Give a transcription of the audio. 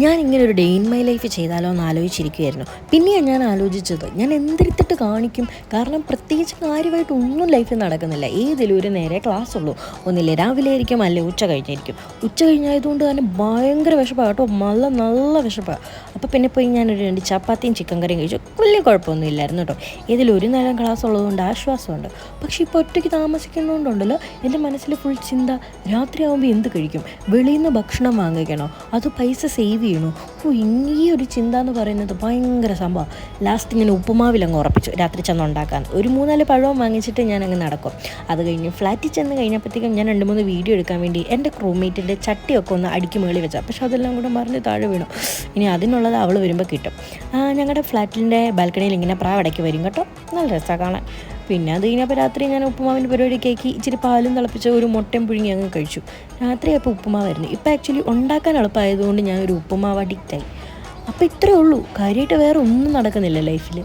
ഞാനിങ്ങനെ ഒരു day in my life ചെയ്താലോ എന്ന് ആലോചിച്ചിരിക്കുകയായിരുന്നു. പിന്നെയാണ് ഞാൻ ആലോചിച്ചത് ഞാൻ എന്തെടുത്തിട്ട് കാണിക്കും. കാരണം പ്രത്യേകിച്ച് കാര്യമായിട്ട് ഒന്നും ലൈഫിൽ നടക്കുന്നില്ല. ഏതിലും ഒരു നേരെ ക്ലാസ് ഉള്ളൂ. ഒന്നില്ലേ രാവിലെ ആയിരിക്കും, അല്ലെ ഉച്ച കഴിഞ്ഞായിരിക്കും. ഉച്ച കഴിഞ്ഞായതുകൊണ്ട് തന്നെ ഭയങ്കര വിശപ്പാണ് കേട്ടോ, നല്ല വിശപ്പാണ്. അപ്പോൾ പിന്നെ പോയി ഞാനൊരു 2 ചപ്പാത്തിയും ചിക്കൻ കറിയും കഴിച്ചു. വലിയ കുഴപ്പമൊന്നും ഇല്ലായിരുന്നു കേട്ടോ. ഏതിലൊരു നേരം ക്ലാസ് ഉള്ളതുകൊണ്ട് ആശ്വാസമുണ്ട്. പക്ഷേ ഇപ്പോൾ ഒറ്റയ്ക്ക് താമസിക്കുന്നതുകൊണ്ടുണ്ടല്ലോ എൻ്റെ മനസ്സിൽ ഫുൾ ചിന്ത, രാത്രിയാകുമ്പോൾ എന്ത് കഴിക്കും, വെളിയിൽ നിന്ന് ഭക്ഷണം വാങ്ങിക്കണോ, അത് പൈസ സേവ് ചെയ്യണോ. ഈ ഒരു ചിന്ത എന്ന് പറയുന്നത് ഭയങ്കര സംഭവം. ലാസ്റ്റ് ഞാൻ ഉപ്പുമാവിലങ്ങ് ഉറപ്പിച്ചു രാത്രി ചെന്ന് ഉണ്ടാക്കാൻ. ഒരു 3-4 പഴവും വാങ്ങിച്ചിട്ട് ഞാനങ്ങ് നടക്കും. അത് കഴിഞ്ഞ് ഫ്ലാറ്റിൽ ചെന്ന് കഴിഞ്ഞപ്പോഴത്തേക്കും ഞാൻ 2-3 വീഡിയോ എടുക്കാൻ വേണ്ടി എൻ്റെ റൂംമേറ്റിൻ്റെ ചട്ടിയൊക്കെ ഒന്ന് അടുക്കി മേളി വെച്ചാൽ, പക്ഷെ അതെല്ലാം കൂടെ മറിഞ്ഞ് താഴെ വീണു. ഇനി അതിനുള്ളത് അവൾ വരുമ്പോൾ കിട്ടും. ഞങ്ങളുടെ ഫ്ലാറ്റിൻ്റെ ബാൽക്കണിയിൽ ഇങ്ങനെ പ്രാവടയ്ക്ക് വരും കേട്ടോ, നല്ല രസമാണ് കാണാൻ. പിന്നെ അത് കഴിഞ്ഞപ്പോൾ രാത്രി ഞാൻ ഉപ്പുമാവിൻ്റെ പരിപാടി കേക്കി ഇച്ചിരി പാലും തിളപ്പിച്ച് ഒരു മുട്ടയും പുഴുങ്ങി അങ്ങ് കഴിച്ചു. രാത്രിയപ്പോൾ ഉപ്പുമാവായിരുന്നു. ഇപ്പോൾ ആക്ച്വലി ഉണ്ടാക്കാൻ എളുപ്പമായതുകൊണ്ട് ഞാനൊരു ഉപ്പുമാവ് അഡിക്റ്റായി. അപ്പോൾ ഇത്രയേ ഉള്ളൂ, കാര്യമായിട്ട് വേറെ ഒന്നും നടക്കുന്നില്ല ലൈഫിൽ.